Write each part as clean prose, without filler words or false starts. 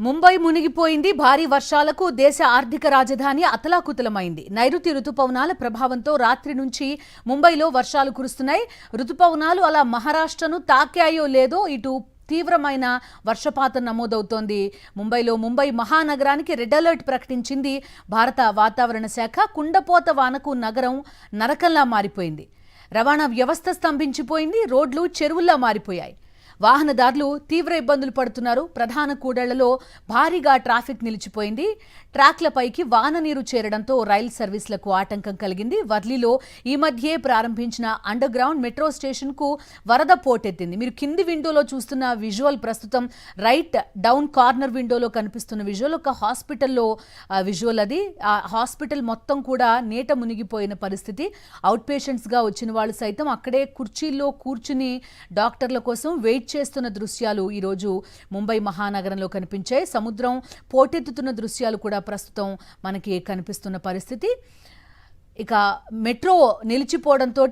ముంబై మునిగిపోయింది. భారీ వర్షాలకు దేశ ఆర్థిక రాజధాని అతలాకుతలమైంది. నైరుతి రుతుపవనాల ప్రభావంతో రాత్రి నుంచి ముంబైలో వర్షాలు కురుస్తున్నాయి. రుతుపవనాలు అలా మహారాష్ట్రను తాకాయో లేదో ఇటు తీవ్రమైన వర్షపాతం నమోదవుతోంది. ముంబైలో ముంబై మహానగరానికి రెడ్ అలర్ట్ ప్రకటించింది భారత వాతావరణ శాఖ. కుండపోత వానకు నగరం నరకంలా మారిపోయింది. రవాణా వ్యవస్థ స్తంభించిపోయింది. రోడ్లు చెరువుల్లా మారిపోయాయి. వాహనదారులు తీవ్ర ఇబ్బందులు పడుతున్నారు. ప్రధాన కూడళ్లలో భారీగా ట్రాఫిక్ నిలిచిపోయింది. ట్రాక్లపైకి వాన నీరు చేరడంతో రైలు సర్వీసులకు ఆటంకం కలిగింది. వర్లీలో ఈ మధ్యే ప్రారంభించిన అండర్ గ్రౌండ్ మెట్రో స్టేషన్కు వరద పోటెత్తింది. మీరు కింది విండోలో చూస్తున్న విజువల్ ప్రస్తుతం రైట్ డౌన్ కార్నర్ విండోలో కనిపిస్తున్న విజువల్ ఒక హాస్పిటల్లో విజువల్. అది ఆ హాస్పిటల్ మొత్తం కూడా నీట మునిగిపోయిన పరిస్థితి. అవుట్ పేషెంట్స్గా వచ్చిన వాళ్ళు సైతం అక్కడే కుర్చీల్లో కూర్చుని డాక్టర్ల కోసం వెయిట్ చేస్తున్న దృశ్యాలు ఈరోజు ముంబై మహానగరంలో కనిపించాయి. సముద్రం పోటెత్తుతున్న దృశ్యాలు కూడా ప్రస్తుతం మనకి కనిపిస్తున్న పరిస్థితి. ఇక మెట్రో నిలిచిపోవడంతో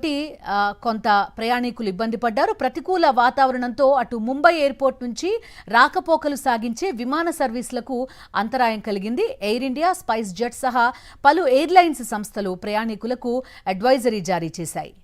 కొంత ప్రయాణికులు ఇబ్బంది పడ్డారు. ప్రతికూల వాతావరణంతో అటు ముంబై ఎయిర్పోర్ట్ నుంచి రాకపోకలు సాగించే విమాన సర్వీసులకు అంతరాయం కలిగింది. ఎయిర్ ఇండియా, స్పైస్ జెట్ సహా పలు ఎయిర్లైన్స్ సంస్థలు ప్రయాణికులకు అడ్వైజరీ జారీ చేశాయి.